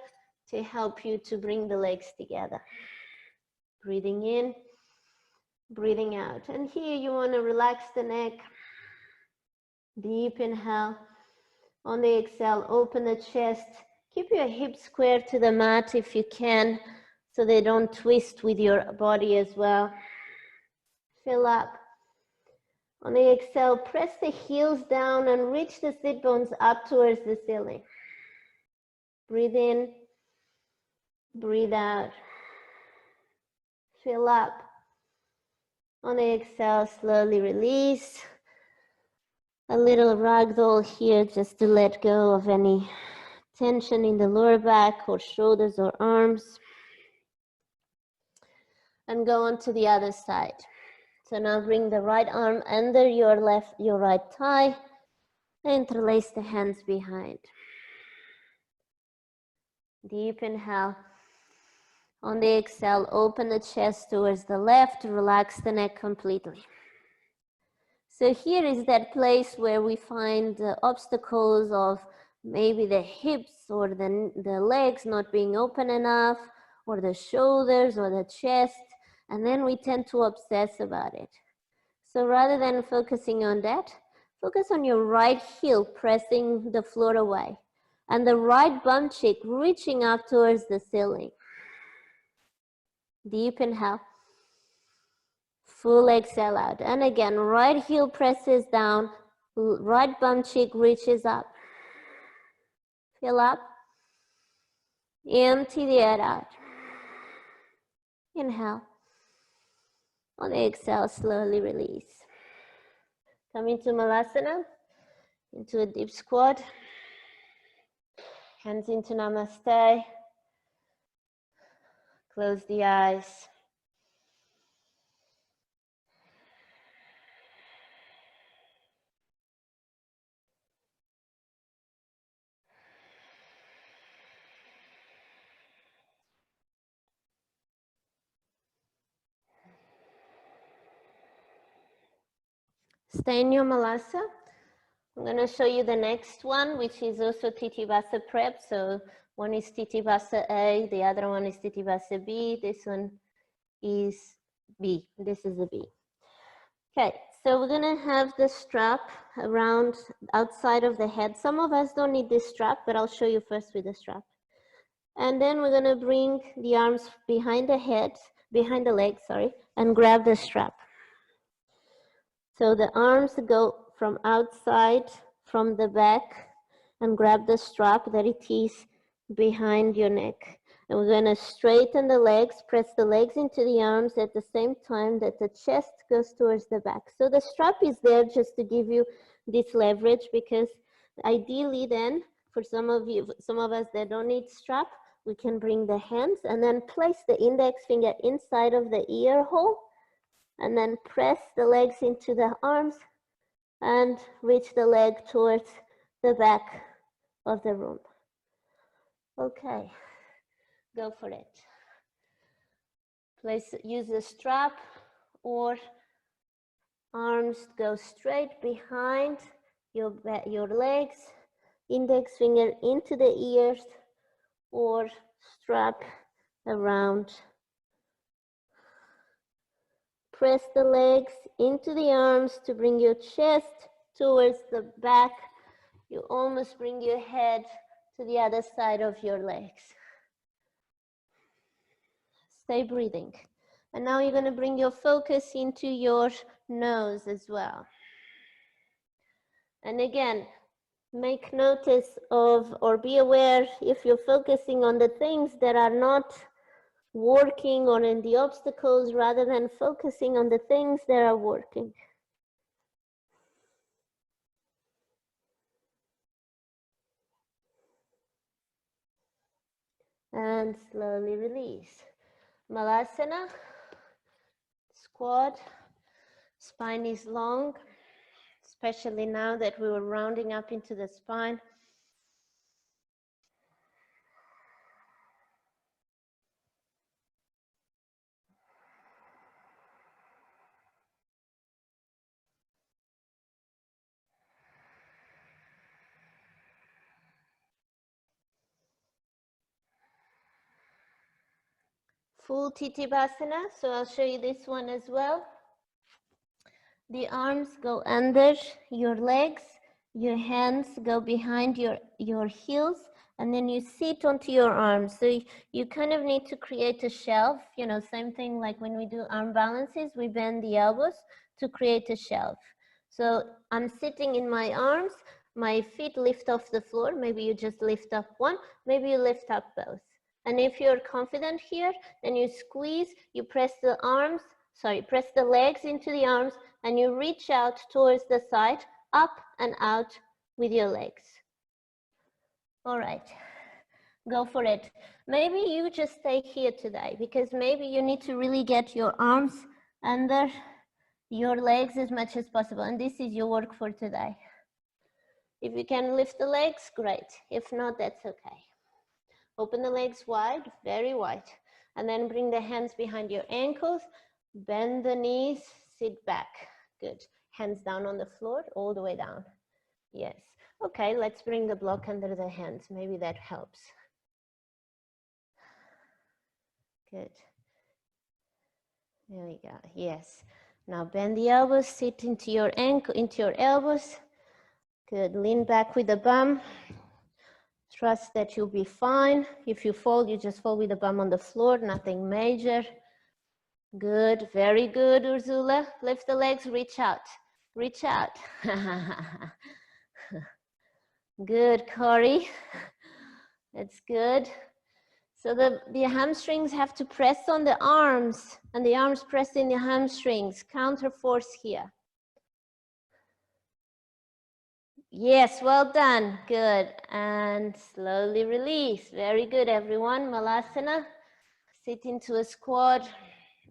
to help you to bring the legs together. Breathing in, breathing out. And here you want to relax the neck. Deep inhale. On the exhale, open the chest. Keep your hips square to the mat if you can, so they don't twist with your body as well. Fill up. On the exhale, press the heels down and reach the sit bones up towards the ceiling. Breathe in, breathe out. Fill up. On the exhale, slowly release. A little ragdoll here just to let go of any tension in the lower back or shoulders or arms. And go on to the other side. So now bring the right arm under your right thigh. Interlace the hands behind. Deep inhale. On the exhale, open the chest towards the left, relax the neck completely. So here is that place where we find the obstacles of maybe the hips or the legs not being open enough, or the shoulders or the chest, and then we tend to obsess about it. So rather than focusing on that, focus on your right heel pressing the floor away and the right bum cheek reaching up towards the ceiling. Deep inhale. Full exhale out. And again, right heel presses down, right bum cheek reaches up. Fill up. Empty the air out. Inhale. On the exhale, slowly release. Come into Malasana, into a deep squat. Hands into Namaste. Close the eyes. Stay in your Malasa. I'm going to show you the next one, which is also Titibasa prep. So one is Titibasa A, the other one is Titibasa B. This one is B. This is a B. Okay, so we're going to have the strap around outside of the head. Some of us don't need this strap, but I'll show you first with the strap. And then we're going to bring the arms behind the head, behind the legs, sorry, and grab the strap. So the arms go from outside, from the back, and grab the strap that it is behind your neck. And we're going to straighten the legs, press the legs into the arms at the same time that the chest goes towards the back. So the strap is there just to give you this leverage, because ideally then, for some of us that don't need strap, we can bring the hands and then place the index finger inside of the ear hole, and then press the legs into the arms and reach the leg towards the back of the room. Okay, go for it. Use the strap, or arms go straight behind your legs, index finger into the ears, or strap around. Press the legs into the arms to bring your chest towards the back. You almost bring your head to the other side of your legs. Stay breathing. And now you're going to bring your focus into your nose as well. And again, make notice of, or be aware if you're focusing on the things that are not working or in the obstacles, rather than focusing on the things that are working. And slowly release. Malasana, squat, spine is long, especially now that we were rounding up into the spine. Full Titibasana, so I'll show you this one as well. The arms go under your legs, your hands go behind your heels, and then you sit onto your arms. So you kind of need to create a shelf, you know, same thing like when we do arm balances, we bend the elbows to create a shelf. So I'm sitting in my arms, my feet lift off the floor, maybe you just lift up one, maybe you lift up both. And if you're confident here, then you squeeze, you press the legs into the arms, and you reach out towards the side, up and out with your legs. All right, go for it. Maybe you just stay here today, because maybe you need to really get your arms under your legs as much as possible, and this is your work for today. If you can lift the legs, great. If not, that's okay. Open the legs wide, very wide. And then bring the hands behind your ankles, bend the knees, sit back. Good. Hands down on the floor, all the way down. Yes. Okay, let's bring the block under the hands. Maybe that helps. Good. There we go. Yes. Now bend the elbows, sit into your ankle, into your elbows. Good. Lean back with the bum. Trust that you'll be fine. If you fall, you just fall with the bum on the floor, nothing major. Good. Very good, Ursula. Lift the legs, reach out. Reach out. Good, Corey. That's good. So the hamstrings have to press on the arms, and the arms press in the hamstrings. Counter force here. Yes, well done. Good. And slowly release. Very good, everyone. Malasana. Sit into a squat.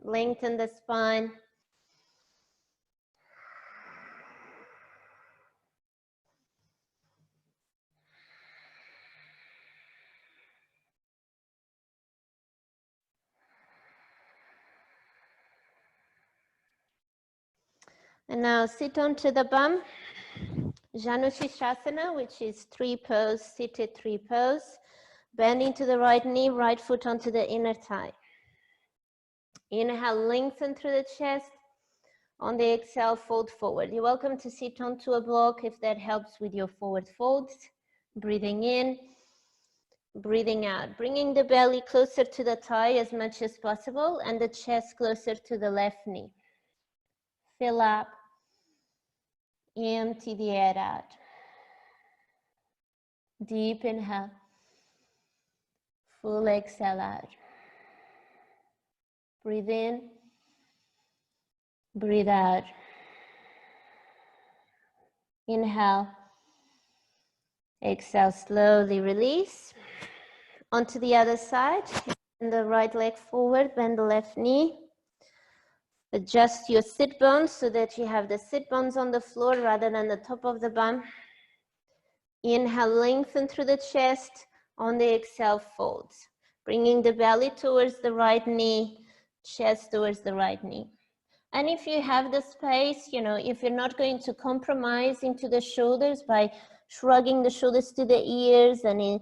Lengthen the spine. And now sit onto the bum. Janushirasana, which is three pose, seated three pose. Bend into the right knee, right foot onto the inner thigh. Inhale, lengthen through the chest. On the exhale, fold forward. You're welcome to sit onto a block if that helps with your forward folds. Breathing in, breathing out. Bringing the belly closer to the thigh as much as possible and the chest closer to the left knee. Fill up. Empty the air out. Deep inhale. Full exhale out. Breathe in. Breathe out. Inhale. Exhale, slowly release. Onto the other side. Bend the right leg forward, bend the left knee. Adjust your sit bones so that you have the sit bones on the floor rather than the top of the bum. Inhale, lengthen through the chest. On the exhale, fold. Bringing the belly towards the right knee, chest towards the right knee. And if you have the space, if you're not going to compromise into the shoulders by shrugging the shoulders to the ears and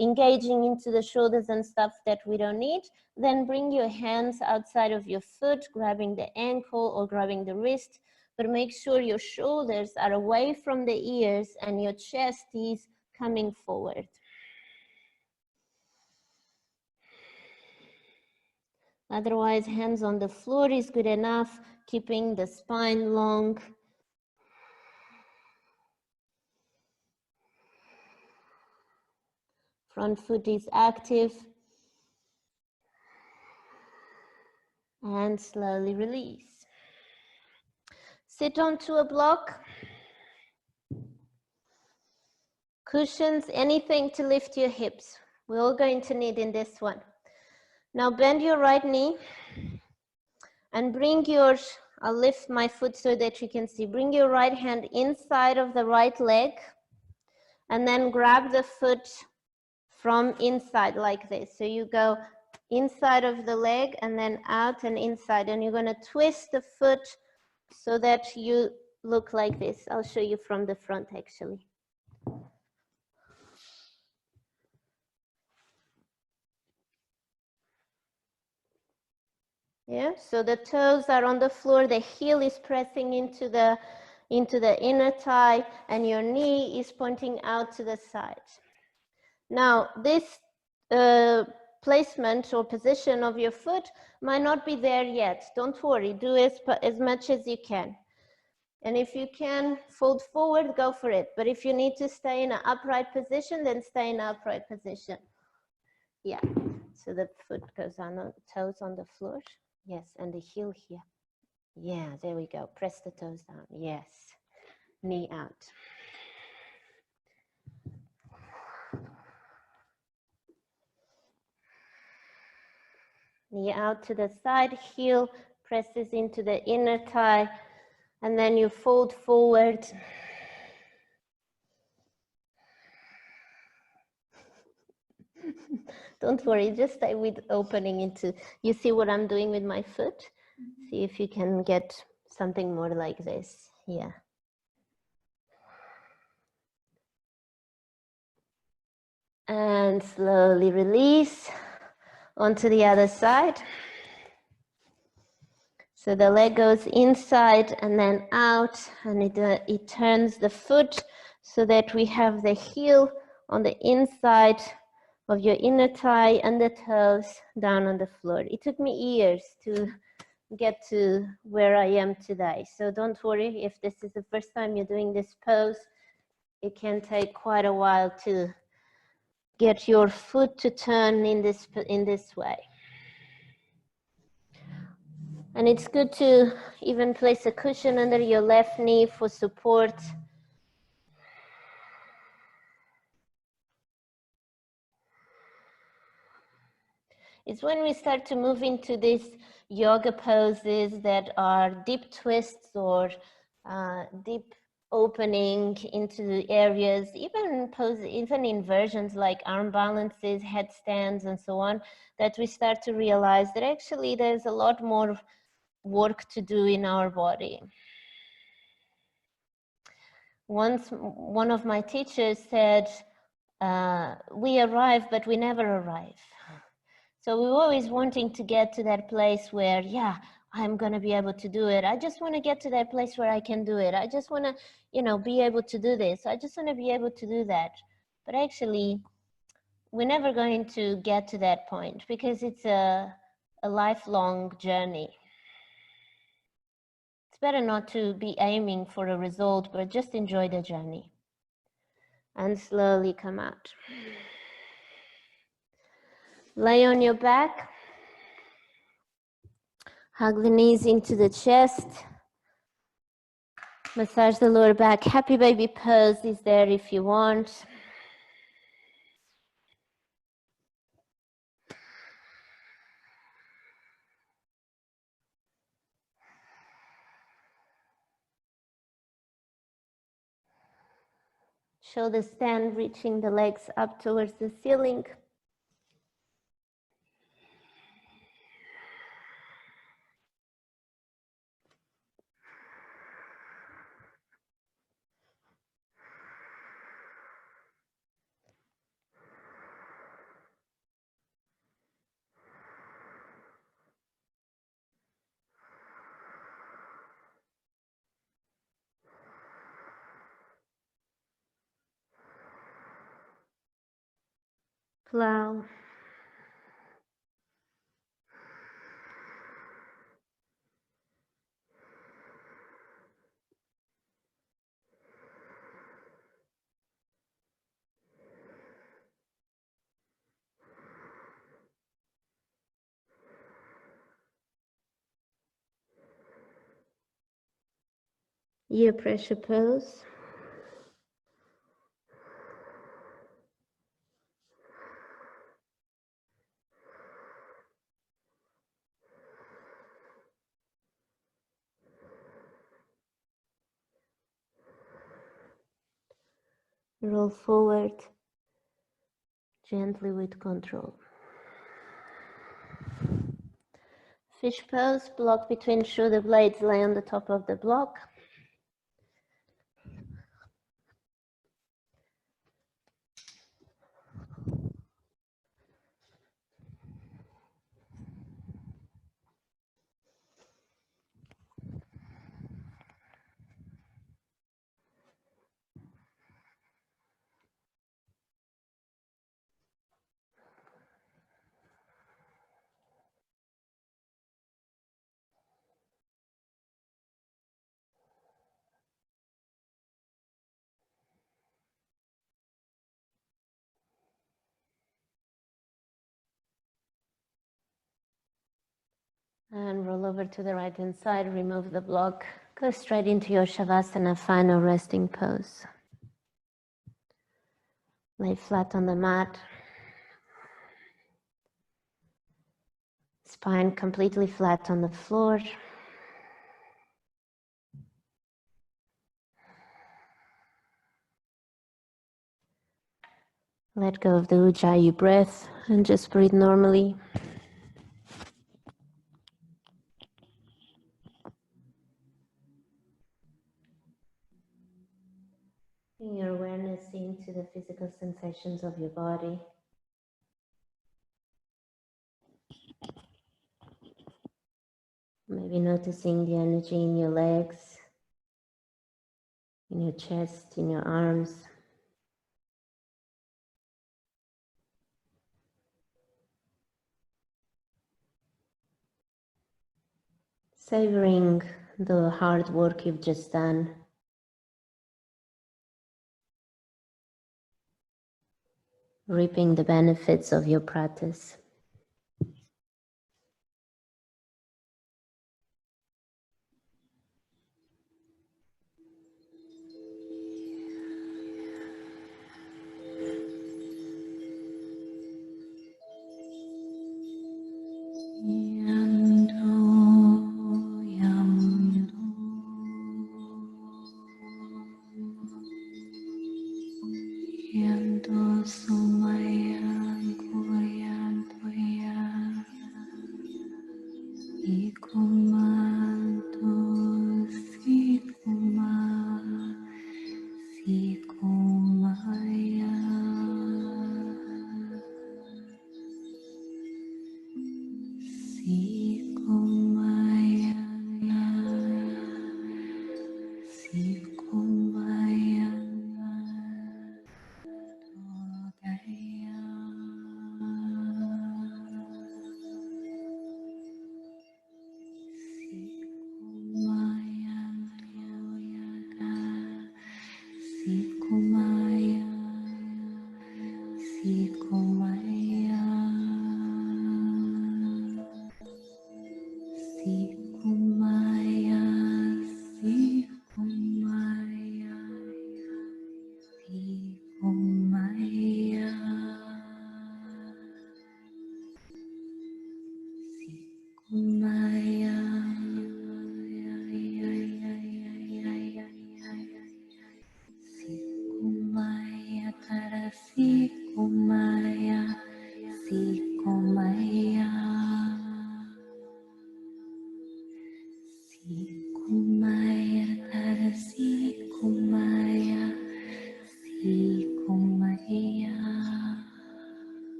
engaging into the shoulders and stuff that we don't need, then bring your hands outside of your foot, grabbing the ankle or grabbing the wrist, but make sure your shoulders are away from the ears and your chest is coming forward. Otherwise, hands on the floor is good enough, keeping the spine long. Front foot is active. And slowly release. Sit onto a block. Cushions, anything to lift your hips. We're all going to need in this one. Now bend your right knee and bring your, I'll lift my foot so that you can see. Bring your right hand inside of the right leg and then grab the foot from inside like this. So you go inside of the leg and then out and inside, and you're going to twist the foot so that you look like this. I'll show you from the front actually. Yeah, so the toes are on the floor, the heel is pressing into the inner thigh, and your knee is pointing out to the side. Now, this placement or position of your foot might not be there yet. Don't worry, do as much as you can. And if you can fold forward, go for it. But if you need to stay in an upright position, then stay in an upright position. Yeah, so the foot goes on, the toes on the floor. Yes, and the heel here. Yeah, there we go. Press the toes down. Yes, knee out. Knee out to the side, heel presses into the inner thigh, and then you fold forward. Don't worry, just stay with opening into, you see what I'm doing with my foot? See if you can get something more like this. Yeah. And slowly release onto the other side. So the leg goes inside and then out, and it turns the foot so that we have the heel on the inside of your inner thigh and the toes down on the floor. It took me years to get to where I am today. So don't worry if this is the first time you're doing this pose. It can take quite a while to get your foot to turn in this way. And it's good to even place a cushion under your left knee for support. It's when we start to move into these yoga poses that are deep twists or deep opening into the areas, even inversions like arm balances, headstands, and so on, that we start to realize that actually there's a lot more work to do in our body. Once one of my teachers said, we arrive, but we never arrive. So we're always wanting to get to that place where, yeah, I'm going to be able to do it. I just want to get to that place where I can do it. I just want to, be able to do this. I just want to be able to do that. But actually, we're never going to get to that point because it's a lifelong journey. It's better not to be aiming for a result, but just enjoy the journey. And slowly come out. Lay on your back. Hug the knees into the chest. Massage the lower back. Happy baby pose is there if you want. Shoulder stand, reaching the legs up towards the ceiling. Plow. Ear pressure pose. Roll forward gently with control. Fish pose, block between shoulder blades, lay on the top of the block. And roll over to the right hand side, remove the block, go straight into your Shavasana, final resting pose. Lay flat on the mat. Spine completely flat on the floor. Let go of the Ujjayi breath and just breathe normally. Bring your awareness into the physical sensations of your body. Maybe noticing the energy in your legs, in your chest, in your arms. Savoring the hard work you've just done. Reaping the benefits of your practice.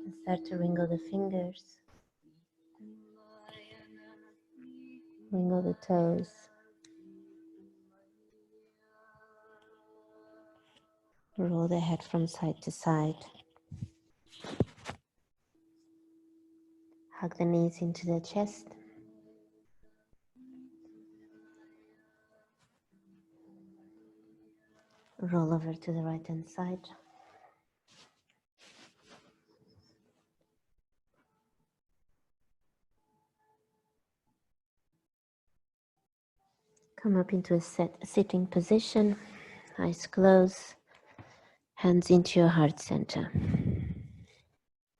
And start to wrinkle the fingers, wrinkle the toes. Roll the head from side to side. Hug the knees into the chest. Roll over to the right hand side. Come up into a sitting position, eyes closed, hands into your heart center.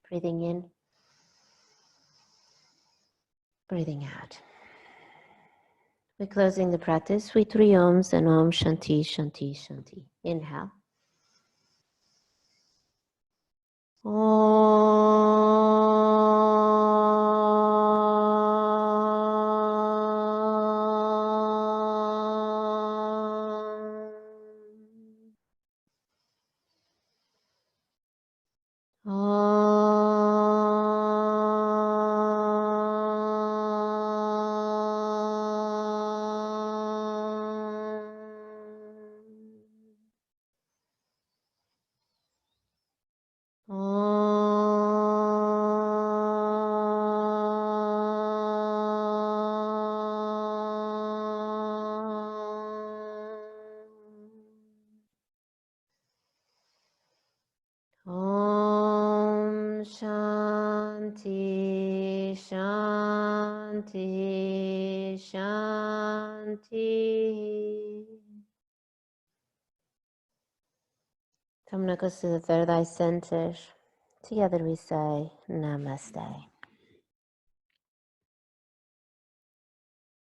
Breathing in, breathing out. We're closing the practice with 3 Oms and Om Shanti Shanti Shanti. Inhale. Om. Shanti, Shanti. Kamna goes to the third eye center. Together we say Namaste.